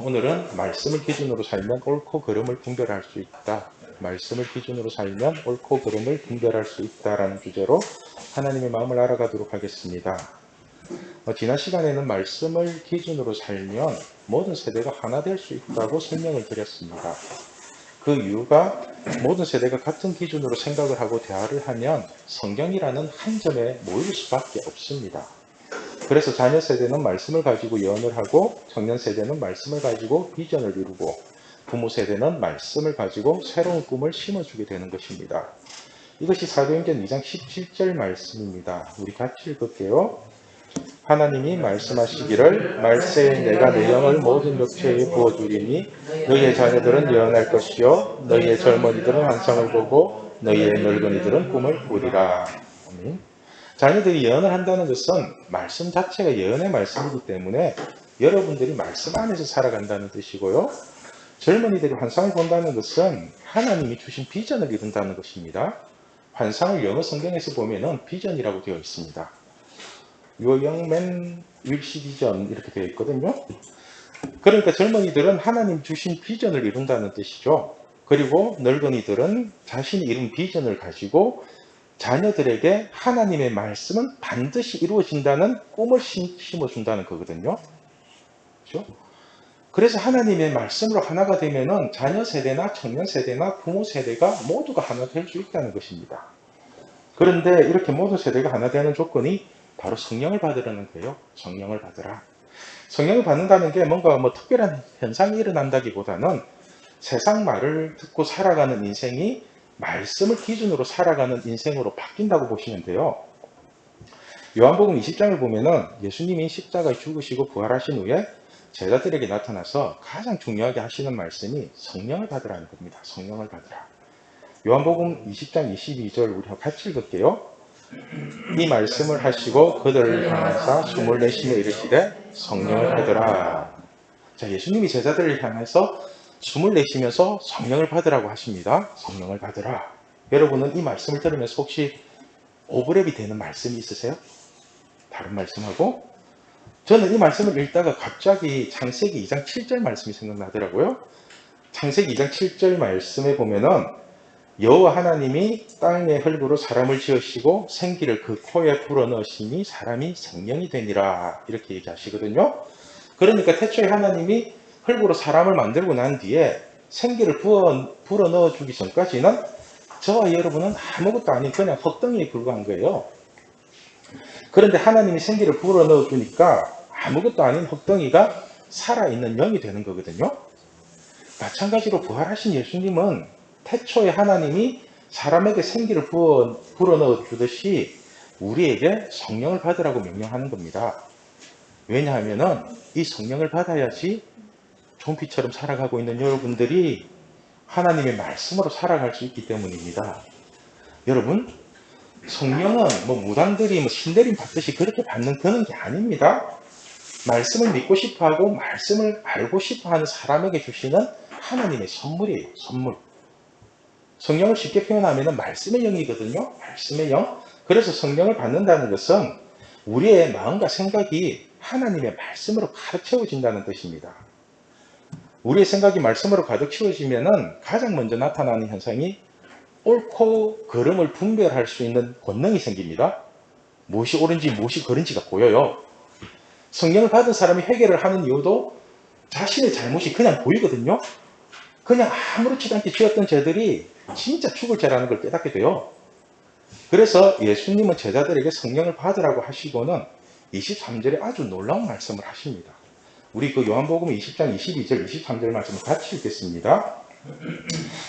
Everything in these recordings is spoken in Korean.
오늘은 말씀을 기준으로 살면 옳고 그름을 분별할 수 있다. 말씀을 기준으로 살면 옳고 그름을 분별할 수 있다라는 주제로 하나님의 마음을 알아가도록 하겠습니다. 지난 시간에는 말씀을 기준으로 살면 모든 세대가 하나 될 수 있다고 설명을 드렸습니다. 그 이유가 모든 세대가 같은 기준으로 생각을 하고 대화를 하면 성경이라는 한 점에 모일 수밖에 없습니다. 그래서 자녀 세대는 말씀을 가지고 예언을 하고 청년 세대는 말씀을 가지고 비전을 이루고 부모 세대는 말씀을 가지고 새로운 꿈을 심어주게 되는 것입니다. 이것이 사도행전 2장 17절 말씀입니다. 우리 같이 읽을게요. 하나님이 말씀하시기를 말세에 내가 내 영을 모든 육체에 부어주리니 너희의 자녀들은 예언할 것이요 너희의 젊은이들은 환상을 보고 너희의 늙은이들은 꿈을 꾸리라. 아멘. 자녀들이 예언을 한다는 것은 말씀 자체가 예언의 말씀이기 때문에 여러분들이 말씀 안에서 살아간다는 뜻이고요. 젊은이들이 환상을 본다는 것은 하나님이 주신 비전을 이룬다는 것입니다. 환상을 영어 성경에서 보면은 비전이라고 되어 있습니다. Your young man will see vision 이렇게 되어 있거든요. 그러니까 젊은이들은 하나님 주신 비전을 이룬다는 뜻이죠. 그리고 늙은이들은 자신이 이룬 비전을 가지고 자녀들에게 하나님의 말씀은 반드시 이루어진다는 꿈을 심어준다는 거거든요. 그렇죠? 그래서 하나님의 말씀으로 하나가 되면은 자녀 세대나 청년 세대나 부모 세대가 모두가 하나 될 수 있다는 것입니다. 그런데 이렇게 모든 세대가 하나 되는 조건이 바로 성령을 받으라는 거예요. 성령을 받으라. 성령을 받는다는 게 뭔가 특별한 현상이 일어난다기보다는 세상 말을 듣고 살아가는 인생이 말씀을 기준으로 살아가는 인생으로 바뀐다고 보시면 돼요. 요한복음 20장을 보면은 예수님이 십자가에 죽으시고 부활하신 후에 제자들에게 나타나서 가장 중요하게 하시는 말씀이 성령을 받으라는 겁니다. 성령을 받으라. 요한복음 20장 22절 우리 같이 읽을게요. 이 말씀을 하시고 그들을 향하사 숨을 내쉬며 이르시되 성령을 받으라. 자, 예수님이 제자들을 향해서 숨을 내쉬면서 성령을 받으라고 하십니다. 성령을 받으라. 여러분은 이 말씀을 들으면서 혹시 오버랩이 되는 말씀이 있으세요? 다른 말씀하고? 저는 이 말씀을 읽다가 갑자기 창세기 2장 7절 말씀이 생각나더라고요. 창세기 2장 7절 말씀에 보면은 여호와 하나님이 땅의 흙으로 사람을 지으시고 생기를 그 코에 불어넣으시니 사람이 생명이 되니라 이렇게 얘기하시거든요. 그러니까 태초에 하나님이 흙으로 사람을 만들고 난 뒤에 생기를 불어넣어 주기 전까지는 저와 여러분은 아무것도 아닌 그냥 흙덩이에 불과한 거예요. 그런데 하나님이 생기를 불어넣어 주니까 아무것도 아닌 흙덩이가 살아있는 영이 되는 거거든요. 마찬가지로 부활하신 예수님은 태초에 하나님이 사람에게 생기를 불어넣어 주듯이 우리에게 성령을 받으라고 명령하는 겁니다. 왜냐하면 이 성령을 받아야지 좀비처럼 살아가고 있는 여러분들이 하나님의 말씀으로 살아갈 수 있기 때문입니다. 여러분, 성령은 무당들이 신내림 받듯이 그렇게 그런 게 아닙니다. 말씀을 믿고 싶어하고 말씀을 알고 싶어하는 사람에게 주시는 하나님의 선물이에요. 선물. 성령을 쉽게 표현하면 말씀의 영이거든요. 말씀의 영. 그래서 성령을 받는다는 것은 우리의 마음과 생각이 하나님의 말씀으로 가득 채워진다는 뜻입니다. 우리의 생각이 말씀으로 가득 채워지면 가장 먼저 나타나는 현상이 옳고 그름을 분별할 수 있는 권능이 생깁니다. 무엇이 옳은지 무엇이 그른지가 보여요. 성령을 받은 사람이 회개를 하는 이유도 자신의 잘못이 그냥 보이거든요. 그냥 아무렇지도 않게 지었던 죄들이 진짜 죽을 죄라는 걸 깨닫게 돼요. 그래서 예수님은 제자들에게 성령을 받으라고 하시고는 23절에 아주 놀라운 말씀을 하십니다. 우리 요한복음 20장 22절 23절 말씀을 같이 읽겠습니다.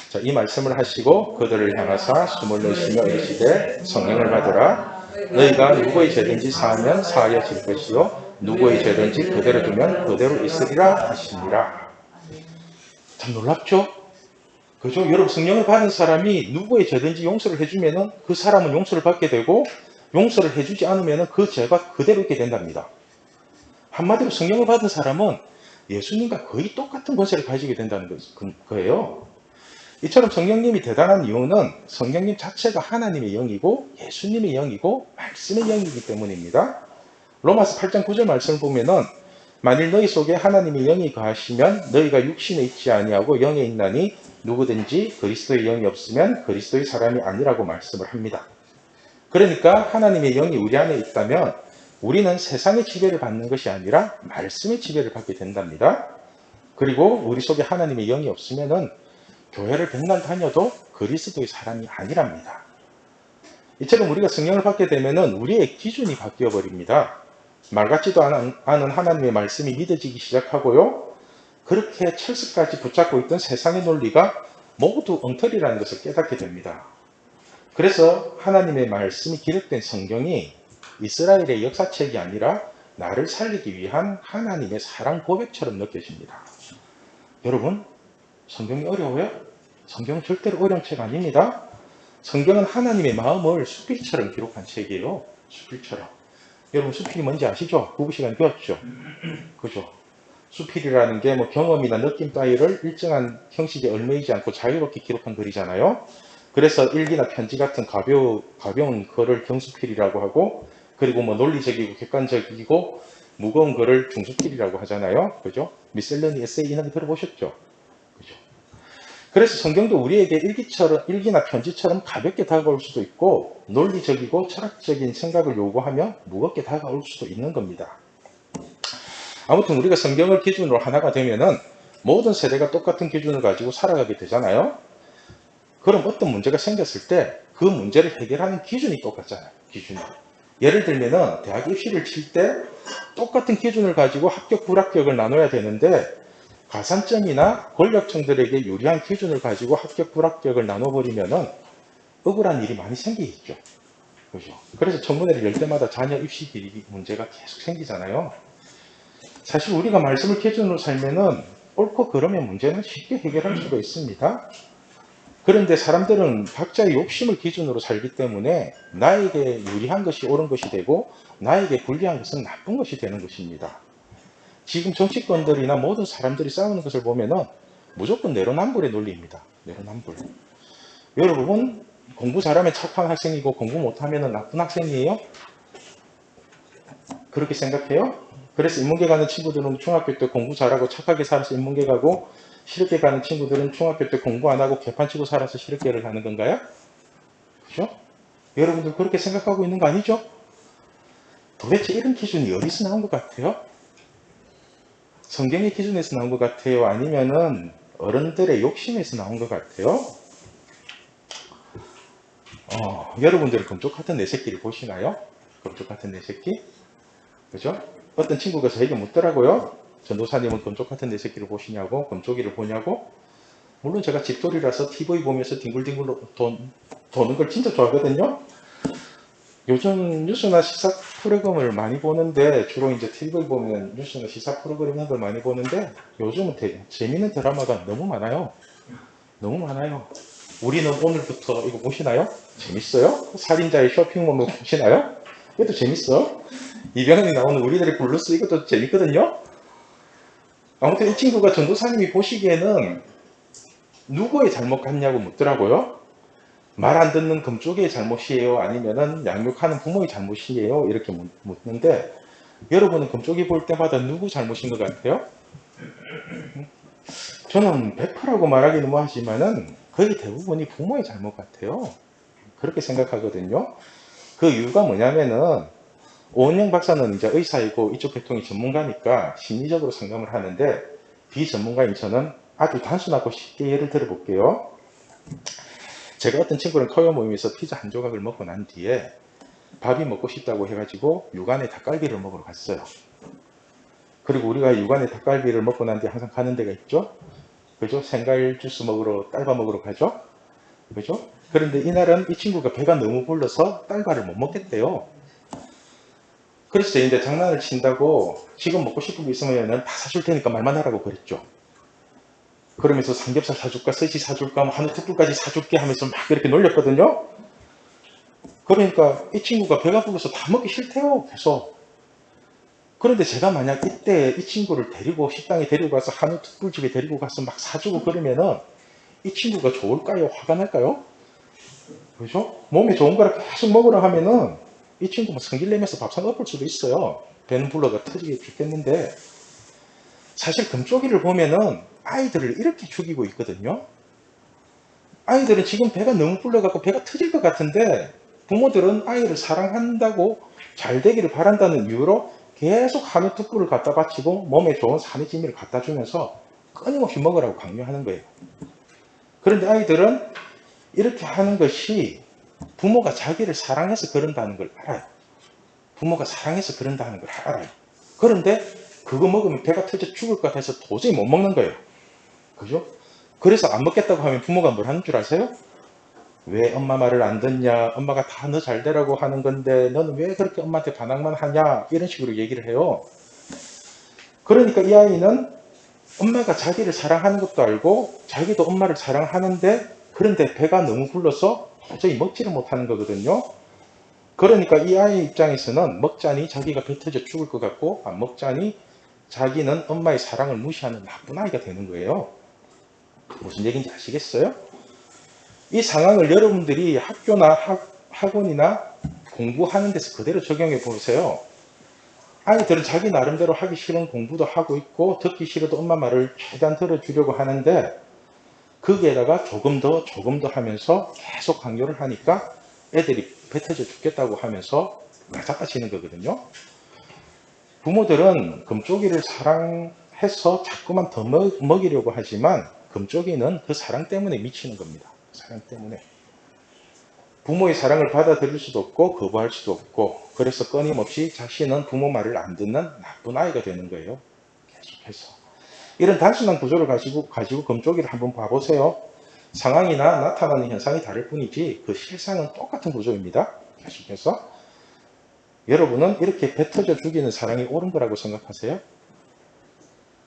자, 이 말씀을 하시고 그들을 향하사 숨을 내쉬며 이르시되 성령을 받으라. 너희가 누구의 죄든지 사하면 사하여질 것이요 누구의 죄든지 그대로 두면 그대로 있으리라 하시니라. 참 놀랍죠? 그죠? 여러분, 성령을 받은 사람이 누구의 죄든지 용서를 해주면은 그 사람은 용서를 받게 되고 용서를 해주지 않으면은 그 죄가 그대로 있게 된답니다. 한마디로 성령을 받은 사람은 예수님과 거의 똑같은 권세를 가지게 된다는 거예요. 이처럼 성령님이 대단한 이유는 성령님 자체가 하나님의 영이고 예수님의 영이고 말씀의 영이기 때문입니다. 로마서 8장 9절 말씀을 보면은 만일 너희 속에 하나님이 영이 거하시면 너희가 육신에 있지 아니하고 영에 있나니 누구든지 그리스도의 영이 없으면 그리스도의 사람이 아니라고 말씀을 합니다. 그러니까 하나님의 영이 우리 안에 있다면 우리는 세상의 지배를 받는 것이 아니라 말씀의 지배를 받게 된답니다. 그리고 우리 속에 하나님의 영이 없으면은 교회를 백날 다녀도 그리스도의 사람이 아니랍니다. 이처럼 우리가 성령을 받게 되면은 우리의 기준이 바뀌어 버립니다. 말 같지도 않은 하나님의 말씀이 믿어지기 시작하고요. 그렇게 철석까지 붙잡고 있던 세상의 논리가 모두 엉터리라는 것을 깨닫게 됩니다. 그래서 하나님의 말씀이 기록된 성경이 이스라엘의 역사책이 아니라 나를 살리기 위한 하나님의 사랑 고백처럼 느껴집니다. 여러분, 성경이 어려워요? 성경은 절대로 어려운 책 아닙니다. 성경은 하나님의 마음을 수필처럼 기록한 책이에요. 수필처럼. 여러분, 수필이 뭔지 아시죠? 국어 시간 배웠죠? 그죠? 수필이라는 게 뭐 경험이나 느낌 따위를 일정한 형식에 얽매이지 않고 자유롭게 기록한 글이잖아요. 그래서 일기나 편지 같은 가벼운 글을 경수필이라고 하고, 그리고 뭐 논리적이고 객관적이고 무거운 글을 중수필이라고 하잖아요. 그죠? 미셀러니 에세이 이런 거 들어보셨죠? 그죠? 그래서 성경도 우리에게 일기나 편지처럼 가볍게 다가올 수도 있고, 논리적이고 철학적인 생각을 요구하며 무겁게 다가올 수도 있는 겁니다. 아무튼 우리가 성경을 기준으로 하나가 되면은 모든 세대가 똑같은 기준을 가지고 살아가게 되잖아요. 그럼 어떤 문제가 생겼을 때 그 문제를 해결하는 기준이 똑같잖아요. 기준이. 예를 들면은 대학 입시를 칠 때 똑같은 기준을 가지고 합격, 불합격을 나눠야 되는데 가산점이나 권력층들에게 유리한 기준을 가지고 합격, 불합격을 나눠버리면은 억울한 일이 많이 생기겠죠. 그죠? 그래서 청문회를 열 때마다 자녀 입시 비리 문제가 계속 생기잖아요. 사실 우리가 말씀을 기준으로 살면은 옳고 그름의 문제는 쉽게 해결할 수가 있습니다. 그런데 사람들은 각자의 욕심을 기준으로 살기 때문에 나에게 유리한 것이 옳은 것이 되고 나에게 불리한 것은 나쁜 것이 되는 것입니다. 지금 정치권들이나 모든 사람들이 싸우는 것을 보면은 무조건 내로남불의 논리입니다. 내로남불. 여러분, 공부 잘하면 착한 학생이고 공부 못하면 나쁜 학생이에요? 그렇게 생각해요? 그래서 인문계 가는 친구들은 중학교 때 공부 잘하고 착하게 살아서 인문계 가고, 실업계 가는 친구들은 중학교 때 공부 안 하고 개판치고 살아서 실업계를 가는 건가요? 그죠? 여러분들 그렇게 생각하고 있는 거 아니죠? 도대체 이런 기준이 어디서 나온 것 같아요? 성경의 기준에서 나온 것 같아요? 아니면은 어른들의 욕심에서 나온 것 같아요? 여러분들은 금쪽 같은 내 새끼를 보시나요? 금쪽 같은 내 새끼? 그죠? 어떤 친구가 저에게 묻더라고요. 전도사님은 금쪽 같은 내 새끼를 보시냐고, 금쪽이를 보냐고. 물론 제가 집돌이라서 TV 보면서 뒹굴뒹굴 도는 걸 진짜 좋아하거든요. 요즘 뉴스나 시사 프로그램을 많이 보는데, 주로 이제 TV 보면 뉴스나 시사 프로그램 이런 걸 많이 보는데, 요즘은 재밌는 드라마가 너무 많아요. 너무 많아요. 우리는 오늘부터 이거 보시나요? 재밌어요? 살인자의 쇼핑몰 보시나요? 이것도 재밌어. 이병헌이 나오는 우리들의 블루스 이것도 재밌거든요. 아무튼 이 친구가 전도사님이 보시기에는 누구의 잘못 같냐고 묻더라고요. 말 안 듣는 금쪽이의 잘못이에요? 아니면은 양육하는 부모의 잘못이에요? 이렇게 묻는데, 여러분은 금쪽이 볼 때마다 누구 잘못인 것 같아요? 저는 100%라고 말하기는 뭐하지만은 거의 대부분이 부모의 잘못 같아요. 그렇게 생각하거든요. 그 이유가 뭐냐면은 오은영 박사는 이제 의사이고 이쪽 계통이 전문가니까 심리적으로 상담을 하는데, 비전문가인 저는 아주 단순하고 쉽게 예를 들어 볼게요. 제가 어떤 친구랑 토요 모임에서 피자 한 조각을 먹고 난 뒤에 밥이 먹고 싶다고 해가지고 육안에 닭갈비를 먹으러 갔어요. 그리고 우리가 육안에 닭갈비를 먹고 난 뒤에 항상 가는 데가 있죠. 그죠? 생과일 주스 먹으러, 딸바 먹으러 가죠. 그죠? 그런데 이날은 이 친구가 배가 너무 불러서 딸바를 못 먹겠대요. 그래서 이제 장난을 친다고 지금 먹고 싶은 거 있으면 다 사줄 테니까 말만 하라고 그랬죠. 그러면서 삼겹살 사줄까, 스시 사줄까, 뭐 한우 특불까지 사줄게 하면서 막 이렇게 놀렸거든요. 그러니까 이 친구가 배가 불러서 다 먹기 싫대요, 계속. 그런데 제가 만약 이때 이 친구를 데리고 식당에 데리고 가서 한우 특불집에 데리고 가서 막 사주고 그러면은 이 친구가 좋을까요? 화가 날까요? 그죠? 몸에 좋은 거를 계속 먹으라 하면은 이 친구 뭐 성질 내면서 밥상 엎을 수도 있어요. 배는 불러가 터지게 죽겠는데, 사실 금쪽이를 보면은 아이들을 이렇게 죽이고 있거든요. 아이들은 지금 배가 너무 불러갖고 배가 터질 것 같은데 부모들은 아이를 사랑한다고 잘 되기를 바란다는 이유로 계속 한우 특구를 갖다 바치고 몸에 좋은 산이지미를 갖다 주면서 끊임없이 먹으라고 강요하는 거예요. 그런데 아이들은 이렇게 하는 것이 부모가 자기를 사랑해서 그런다는 걸 알아요. 부모가 사랑해서 그런다는 걸 알아요. 그런데 그거 먹으면 배가 터져 죽을 것 같아서 도저히 못 먹는 거예요. 그죠? 그래서 안 먹겠다고 하면 부모가 뭘 하는 줄 아세요? 왜 엄마 말을 안 듣냐? 엄마가 다 너 잘 되라고 하는 건데 너는 왜 그렇게 엄마한테 반항만 하냐? 이런 식으로 얘기를 해요. 그러니까 이 아이는 엄마가 자기를 사랑하는 것도 알고 자기도 엄마를 사랑하는데 그런데 배가 너무 불러서 도저히 먹지를 못하는 거거든요. 그러니까 이 아이 입장에서는 먹자니 자기가 배 터져 죽을 것 같고 안 먹자니 자기는 엄마의 사랑을 무시하는 나쁜 아이가 되는 거예요. 무슨 얘기인지 아시겠어요? 이 상황을 여러분들이 학교나 학원이나 공부하는 데서 그대로 적용해 보세요. 아이들은 자기 나름대로 하기 싫은 공부도 하고 있고 듣기 싫어도 엄마 말을 최대한 들어주려고 하는데 거기에다가 조금 더 하면서 계속 강요를 하니까 애들이 배 터져 죽겠다고 하면서 나자빠지는 거거든요. 부모들은 금쪽이를 사랑해서 자꾸만 더 먹이려고 하지만 금쪽이는 그 사랑 때문에 미치는 겁니다. 사랑 때문에. 부모의 사랑을 받아들일 수도 없고 거부할 수도 없고 그래서 끊임없이 자신은 부모 말을 안 듣는 나쁜 아이가 되는 거예요. 계속해서. 이런 단순한 구조를 가지고 금쪽이를 한번 봐보세요. 상황이나 나타나는 현상이 다를 뿐이지 그 실상은 똑같은 구조입니다. 계속해서. 여러분은 이렇게 배 터져 죽이는 사랑이 옳은 거라고 생각하세요?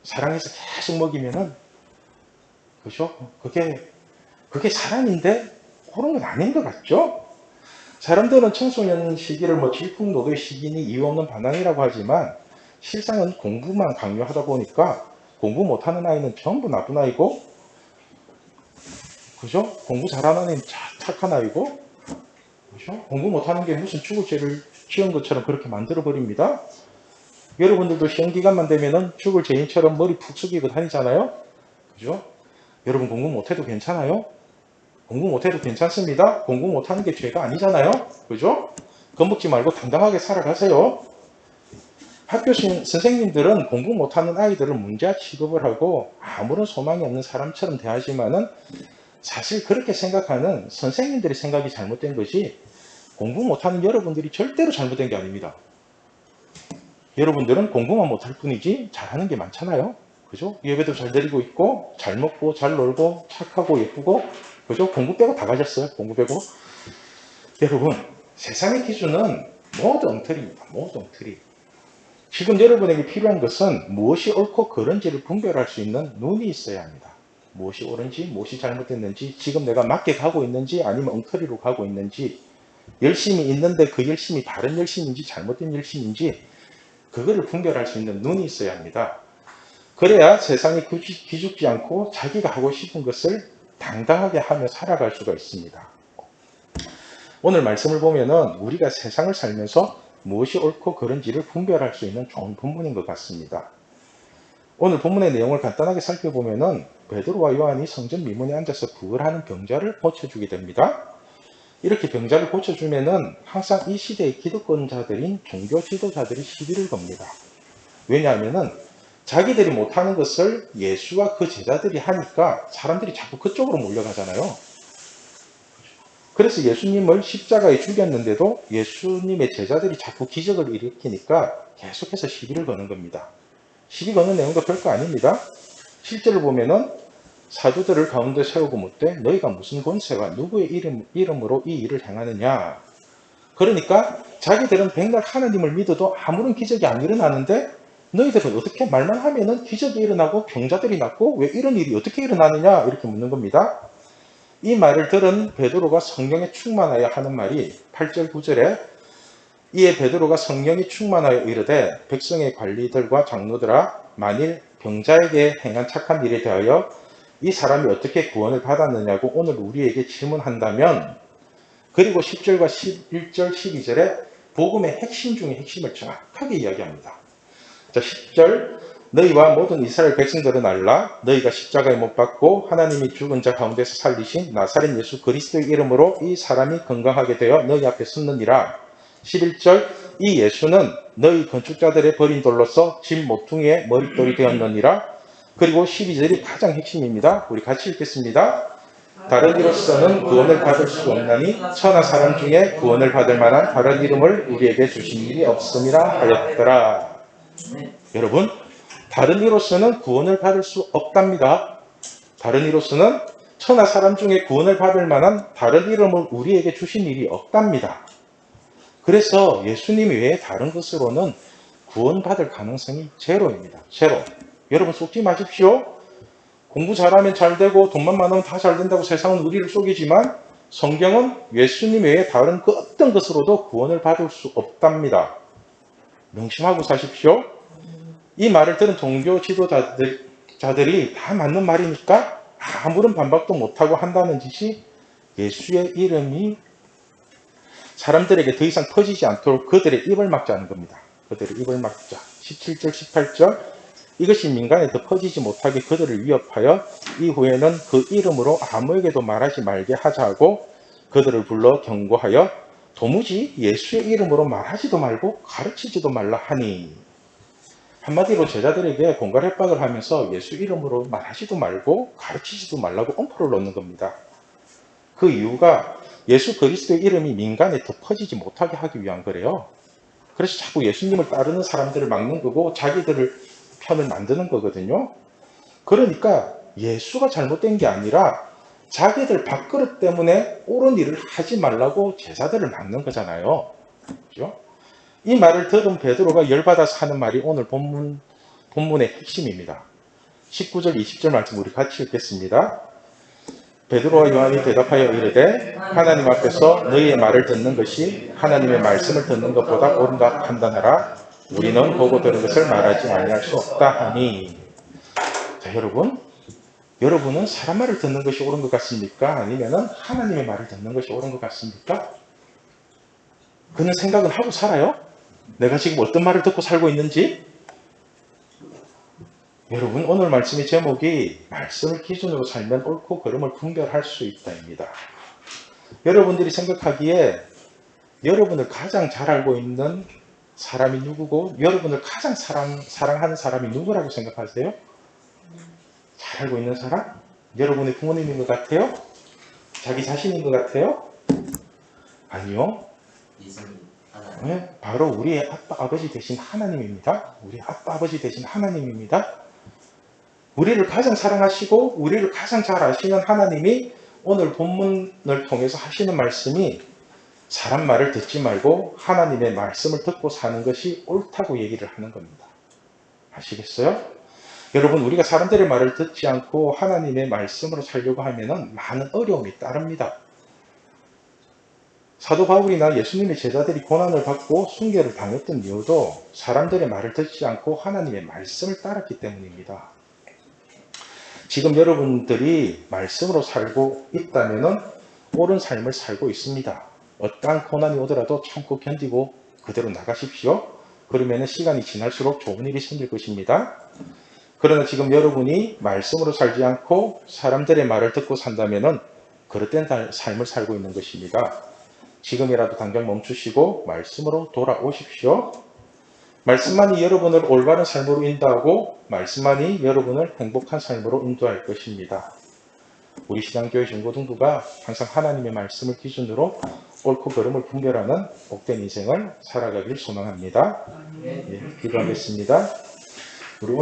사랑해서 계속 먹이면은 그죠? 그게 사랑인데 옳은 건 아닌 것 같죠? 사람들은 청소년 시기를 질풍노도의 시기니 이유 없는 반항이라고 하지만 실상은 공부만 강요하다 보니까 공부 못하는 아이는 전부 나쁜 아이고 그죠? 공부 잘하는 아이는 착한 아이고 그죠? 공부 못하는 게 무슨 죽을 죄를 지은 것처럼 그렇게 만들어 버립니다. 여러분들도 시험 기간만 되면은 죽을 죄인처럼 머리 푹 숙이고 다니잖아요. 그죠? 여러분 공부 못해도 괜찮아요? 공부 못해도 괜찮습니다. 공부 못하는 게 죄가 아니잖아요. 그죠? 겁먹지 말고 당당하게 살아가세요. 학교 선생님들은 공부 못하는 아이들을 문제아 취급을 하고 아무런 소망이 없는 사람처럼 대하지만은 사실 그렇게 생각하는 선생님들의 생각이 잘못된 것이 공부 못하는 여러분들이 절대로 잘못된 게 아닙니다. 여러분들은 공부만 못할 뿐이지 잘하는 게 많잖아요. 그죠? 예배도 잘 드리고 있고 잘 먹고 잘 놀고 착하고 예쁘고 그죠? 공부 빼고 다 가졌어요. 공부 빼고. 여러분 세상의 기준은 모두 엉터리입니다. 모두 엉터리. 지금 여러분에게 필요한 것은 무엇이 옳고 그른지를 분별할 수 있는 눈이 있어야 합니다. 무엇이 옳은지 무엇이 잘못됐는지 지금 내가 맞게 가고 있는지 아니면 엉터리로 가고 있는지 열심히 있는데 그 열심이 다른 열심인지 잘못된 열심인지 그거를 분별할 수 있는 눈이 있어야 합니다. 그래야 세상이 기죽지 않고 자기가 하고 싶은 것을 당당하게 하며 살아갈 수가 있습니다. 오늘 말씀을 보면은 우리가 세상을 살면서 무엇이 옳고 그른지를 분별할 수 있는 좋은 본문인 것 같습니다. 오늘 본문의 내용을 간단하게 살펴보면은 베드로와 요한이 성전 미문에 앉아서 구걸하는 병자를 고쳐주게 됩니다. 이렇게 병자를 고쳐주면은 항상 이 시대의 기득권자들인 종교 지도자들이 시비를 겁니다. 왜냐하면은 자기들이 못하는 것을 예수와 그 제자들이 하니까 사람들이 자꾸 그쪽으로 몰려가잖아요. 그래서 예수님을 십자가에 죽였는데도 예수님의 제자들이 자꾸 기적을 일으키니까 계속해서 시비를 거는 겁니다. 시비 거는 내용도 별거 아닙니다. 실제로 보면은 사도들을 가운데 세우고 묻되 너희가 무슨 권세와 누구의 이름으로 이 일을 행하느냐. 그러니까 자기들은 백날 하나님을 믿어도 아무런 기적이 안 일어나는데 너희들은 어떻게 말만 하면은 기적이 일어나고 병자들이 낫고 왜 이런 일이 어떻게 일어나느냐 이렇게 묻는 겁니다. 이 말을 들은 베드로가 성령에 충만하여 하는 말이 8절 9절에 이에 베드로가 성령이 충만하여 이르되 백성의 관리들과 장로들아 만일 병자에게 행한 착한 일에 대하여 이 사람이 어떻게 구원을 받았느냐고 오늘 우리에게 질문한다면 그리고 10절과 11절 12절에 복음의 핵심 중에 핵심을 정확하게 이야기합니다. 자, 10절 너희와 모든 이스라엘 백성들은 알라. 너희가 십자가에 못 박고 하나님이 죽은 자 가운데서 살리신 나사렛 예수 그리스도의 이름으로 이 사람이 건강하게 되어 너희 앞에 섰느니라. 11절 이 예수는 너희 건축자들의 버린 돌로서 집 모퉁이의 머릿돌이 되었느니라. 그리고 12절이 가장 핵심입니다. 우리 같이 읽겠습니다. 다른 이로서는 구원을 받을 수 없나니 천하 사람 중에 구원을 받을 만한 다른 이름을 우리에게 주신 일이 없음이라 하였더라. 여러분, 다른 이로서는 구원을 받을 수 없답니다. 다른 이로서는 천하 사람 중에 구원을 받을 만한 다른 이름을 우리에게 주신 일이 없답니다. 그래서 예수님 외에 다른 것으로는 구원받을 가능성이 제로입니다. 제로. 여러분 속지 마십시오. 공부 잘하면 잘 되고 돈만 많으면 다 잘 된다고 세상은 우리를 속이지만 성경은 예수님 외에 다른 그 어떤 것으로도 구원을 받을 수 없답니다. 명심하고 사십시오. 이 말을 들은 종교 지도자들이 다 맞는 말이니까 아무런 반박도 못하고 한다는 짓이 예수의 이름이 사람들에게 더 이상 퍼지지 않도록 그들의 입을 막자는 겁니다. 그들의 입을 막자. 17절, 18절 이것이 민간에 더 퍼지지 못하게 그들을 위협하여 이후에는 그 이름으로 아무에게도 말하지 말게 하자고 그들을 불러 경고하여 도무지 예수의 이름으로 말하지도 말고 가르치지도 말라 하니. 한마디로 제자들에게 공갈 협박을 하면서 예수 이름으로 말하지도 말고 가르치지도 말라고 엄포를 놓는 겁니다. 그 이유가 예수 그리스도의 이름이 민간에 더 퍼지지 못하게 하기 위한 거래요. 그래서 자꾸 예수님을 따르는 사람들을 막는 거고 자기들을 편을 만드는 거거든요. 그러니까 예수가 잘못된 게 아니라 자기들 밥그릇 때문에 옳은 일을 하지 말라고 제자들을 막는 거잖아요. 그렇죠? 이 말을 들은 베드로가 열받아서 하는 말이 오늘 본문의 핵심입니다. 19절 20절 말씀 우리 같이 읽겠습니다. 베드로와 요한이 대답하여 이르되 하나님 앞에서 너희의 말을 듣는 것이 하나님의 말씀을 듣는 것보다 옳은가 판단하라. 우리는 보고 들은 것을 말하지 아니할 수 없다 하니. 자, 여러분은 사람 말을 듣는 것이 옳은 것 같습니까? 아니면 하나님의 말을 듣는 것이 옳은 것 같습니까? 그는 생각은 하고 살아요? 내가 지금 어떤 말을 듣고 살고 있는지? 여러분, 오늘 말씀의 제목이 말씀을 기준으로 살면 옳고 그름을 분별할 수 있다입니다. 여러분들이 생각하기에 여러분을 가장 잘 알고 있는 사람이 누구고 여러분을 가장 사랑하는 사람이 누구라고 생각하세요? 잘 알고 있는 사람? 여러분의 부모님인 것 같아요? 자기 자신인 것 같아요? 아니요. 네, 바로 우리의 아빠 아버지 되신 하나님입니다. 우리 아빠 아버지 되신 하나님입니다. 우리를 가장 사랑하시고 우리를 가장 잘 아시는 하나님이 오늘 본문을 통해서 하시는 말씀이 사람 말을 듣지 말고 하나님의 말씀을 듣고 사는 것이 옳다고 얘기를 하는 겁니다. 아시겠어요? 여러분, 우리가 사람들의 말을 듣지 않고 하나님의 말씀으로 살려고 하면 많은 어려움이 따릅니다. 사도 바울이나 예수님의 제자들이 고난을 받고 순교를 당했던 이유도 사람들의 말을 듣지 않고 하나님의 말씀을 따랐기 때문입니다. 지금 여러분들이 말씀으로 살고 있다면 옳은 삶을 살고 있습니다. 어떠한 고난이 오더라도 참고 견디고 그대로 나가십시오. 그러면 시간이 지날수록 좋은 일이 생길 것입니다. 그러나 지금 여러분이 말씀으로 살지 않고 사람들의 말을 듣고 산다면 그릇된 삶을 살고 있는 것입니다. 지금이라도 당장 멈추시고 말씀으로 돌아오십시오. 말씀만이 여러분을 올바른 삶으로 인도하고 말씀만이 여러분을 행복한 삶으로 인도할 것입니다. 우리 신앙교회 중고등부가 항상 하나님의 말씀을 기준으로 옳고 그름을 분별하는 복된 인생을 살아가길 소망합니다. 예, 기도하겠습니다. 우리